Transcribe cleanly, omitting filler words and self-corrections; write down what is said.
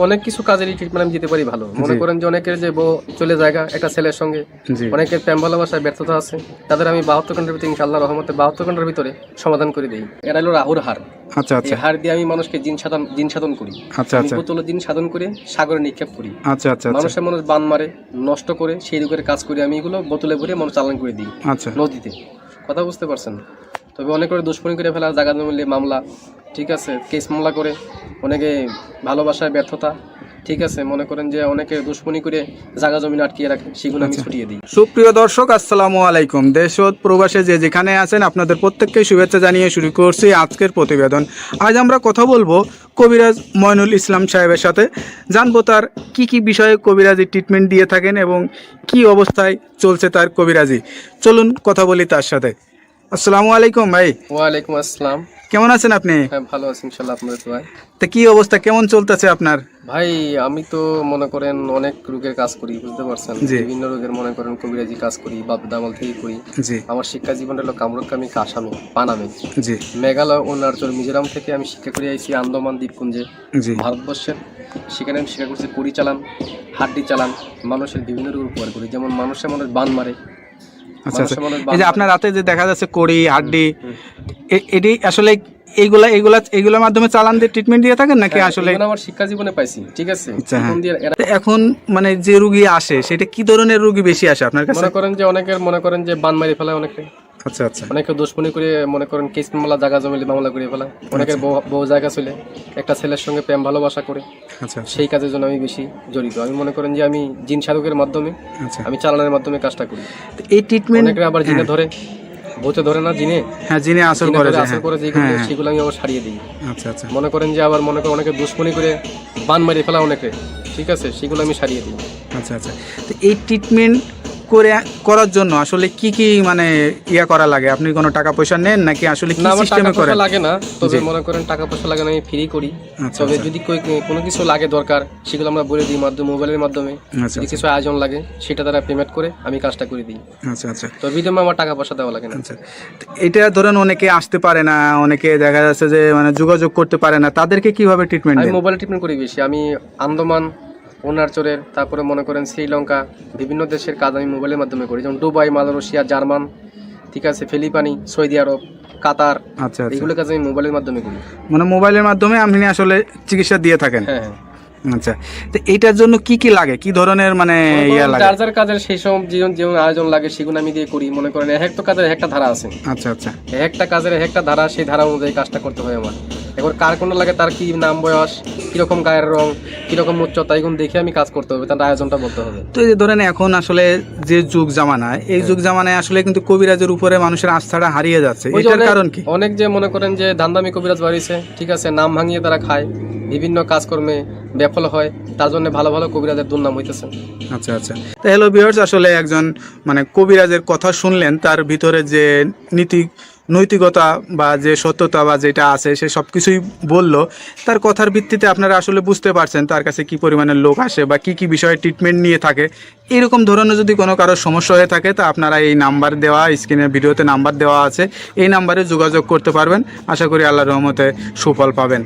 অনেক কিছু কাজেরই ট্রিটমেন্ট আমি দিতে পারি ভালো। মনে করেন যে অনেকের যে বউ চলে জায়গা একটা ছেলের সঙ্গে, অনেকের প্রেম ভালোবাসায় ব্যর্থতা আছে, তাদের আমি 72 ঘন্টার ভিতরে ইনশাআল্লাহ রহমতে 72 ঘন্টার ভিতরে সমাধান করে দিই। এটা হলো রাহুর হার। আচ্ছা আচ্ছা, এই হার দিয়ে আমি মানুষকে জিন সাধন করি। আচ্ছা আচ্ছা, বোতলে জিন সাধন করে সাগরে নিক্ষেপ করি। আচ্ছা আচ্ছা, মানুষের মানুষ বান মারে, নষ্ট করে, সেই রোগের কাজ করি আমি। এগুলো বোতলে ভরে মানুষ চালান করে দিই আচ্ছা নদীতে। কথা বুঝতে পারছেন? তবে অনেক করে দুশ্মনী করে ফেলা, জায়গা জমিলে মামলা, ঠিক আছে, কেস মামলা করে, অনেকে ভালোবাসায় ব্যর্থতা, ঠিক আছে, মনে করেন যে অনেকে দুশ্মনী করে জায়গা জমিন আটকিয়ে রাখে, সেগুলো আমি ছুটিয়ে দিই। সুপ্রিয় দর্শক, আসসালামু আলাইকুম। দেশ ও প্রবাসে যে যেখানে আছেন আপনাদের প্রত্যেককে শুভেচ্ছা জানিয়ে শুরু করছি আজকের প্রতিবেদন। আজ আমরা কথা বলবো কবিরাজ ময়নুল ইসলাম সাহেবের সাথে। জানবো তার কি বিষয়ে কবিরাজি ট্রিটমেন্ট দিয়ে থাকেন এবং কি অবস্থায় চলছে তার কবিরাজি। চলুন কথা বলি তার সাথে। আসসালামু আলাইকুম ভাই। ওয়ালাইকুম আসসালাম। কেমন আছেন আপনি? হ্যাঁ, ভালো আছি ইনশাআল্লাহ, আপনাদের দোয়ায়। তা কি অবস্থা, কেমন চলতেছে আপনার? ভাই আমি তো মনে করেন অনেক রোগের কাজ করি, বুঝতে পারছেন, বিভিন্ন রোগের মনে করেন কবিরাজি কাজ করি, বাপ দামাল থেকে করি। আমার শিক্ষা জীবন হলো কামরুকামি, কাসামে, পানামে, মেঘালয়, অরুণাচল, মিজোরাম থেকে আমি শিক্ষা করে আইছি আন্দামান দ্বীপপুঞ্জে, ভারতবর্ষের। সেখানে আমি শিক্ষা করছি কুড়ি চালান, হাড্ডি চালান, মানুষের বিভিন্ন রোগ উপকার করি। যেমন মানুষের মানুষ বান মারে। আচ্ছা আচ্ছা, এই যে আপনার রাতে যে দেখা যাচ্ছে কড়ি, হাড্ডি, এটি আসলে এইগুলোর মাধ্যমে চালান দিয়ে ট্রিটমেন্ট দিয়ে থাকেন নাকি? আসলে আমার শিক্ষা জীবনে পাইছি, ঠিক আছে। এখন মানে যে রোগী আসে সেটা কি ধরনের রোগী বেশি আসে আপনার কাছে? মনে করেন যে অনেকের মনে করেন যে বান মারি ফেলায়, অনেকে, আচ্ছা আচ্ছা, অনেকে দুশ্মনী করে মনে করেন কেস মামলা, জায়গা জমিলে মামলা করে ফেলায়। অনেকের বউ জায়গা চলে একটা ছেলের সঙ্গে প্রেম ভালোবাসা করে। আচ্ছা, সেই কাজের জন্য আমি বেশি জড়িত। আমি মনে করেন যে আমি জিন সাধকের মাধ্যমে, আমি চালানোর মাধ্যমে কাজটা করি। এই ট্রিটমেন্ট অনেকে আবার জিনে ধরে, ভূতে ধরে না, জিনে, হ্যাঁ, জিনে আসর করে সেগুলো আমি আবার সারিয়ে দিই। আচ্ছা আচ্ছা, মনে করেন যে আবার মনে করেন অনেকে দুশ্মনী করে বান মারিয়ে ফেলা অনেকে, ঠিক আছে, সেগুলো আমি সারিয়ে দিই। আচ্ছা আচ্ছা, তো এই ট্রিটমেন্ট করার জন্য আসলে কি মানে করা লাগে? আপনি কোনো টাকা পয়সা নেন নাকি আসলে কি সিস্টেমে করেন? লাগে না, তবে মনে করেন টাকা পয়সা লাগে না, আমি ফ্রি করি। তবে যদি কোনো কিছু লাগে দরকার, সেগুলো আমরা বলে দিই মোবাইলের মাধ্যমে। যদি কিছু আয়োজন লাগে সেটা দ্বারা পেমেন্ট করে আমি কাজটা করে দিই। আচ্ছা আচ্ছা, তো বিধমে আমার টাকা পয়সা দেওয়া লাগে না। আচ্ছা, এটা ধরেন অনেকে আসতে পারে না, অনেকে দেখা যাচ্ছে যে মানে যোগাযোগ করতে পারে না, তাদেরকে কিভাবে ট্রিটমেন্ট? আমি মোবাইলে ট্রিটমেন্ট করি বেশি। আমি আন্দামান, অরুণাচলের, তারপরে মনে করেন শ্রীলঙ্কা, বিভিন্ন দেশের কাজ আমি মোবাইলের মাধ্যমে করি। যেমন দুবাই, মালয়েশিয়া, জার্মান, ঠিক আছে, ফিলিপাইনি, সৌদি আরব, কাতার, আচ্ছা, এগুলো কাজ আমি মোবাইলের মাধ্যমে করি। মানে মোবাইলের মাধ্যমে আপনি আসলে চিকিৎসা দিয়ে থাকেন? হ্যাঁ হ্যাঁ। আচ্ছা, তো এইটার জন্য কি লাগে, কি ধরনের মানে লাগে? যার কাজের সেই সব যেমন আয়োজন লাগে সেগুলো আমি দিয়ে করি। মনে করেন একটা কাজের একটা ধারা আছে। আচ্ছা আচ্ছা, একটা কাজের একটা ধারা, সেই ধারা অনুযায়ী কাজটা করতে হয় আমার। এবার কার কোন লাগে, তার কি নাম, বয়স, কিরকম গায়ের রং, কিরকম উচ্চতা, এগুলো দেখে আমি কাজ করতে হবে, তার আয়োজনটা বলতে হবে। তো এই যে ধরেন এখন আসলে যে যুগ জামানায়, এই যুগ জামানায় আসলে কিন্তু কবিরাজের উপরে মানুষের আস্থাটা হারিয়ে যাচ্ছে। এটার কারণ কি? অনেক যে মনে করেন যে ধান্দামি কবিরাজ বাড়িছে, ঠিক আছে, নাম ভাঙিয়ে তারা খায়, বিভিন্ন কাজকর্মে বিফল হয়, তার জন্য ভালো ভালো কবিরাজের দুর্নাম হইতেছে। আচ্ছা আচ্ছা, তো হ্যালো ভিউয়ার্স, আসলে একজন মানে কবিরাজের কথা শুনলেন, তার ভিতরে যে নৈতিকতা বা যে সত্যতা বা যেটা আছে সে সব কিছুই বললো। তার কথার ভিত্তিতে আপনারা আসলে বুঝতে পারছেন তার কাছে কি পরিমাণে লোক আসে বা কি বিষয়ে ট্রিটমেন্ট নিয়ে থাকে। এরকম ধরনের যদি কোনো কারোর সমস্যা হয়ে থাকে তা আপনারা এই নাম্বার দেওয়া, স্ক্রিনের ভিডিওতে নাম্বার দেওয়া আছে, এই নাম্বারে যোগাযোগ করতে পারবেন। আশা করি আল্লাহর রহমতে সুফল পাবেন।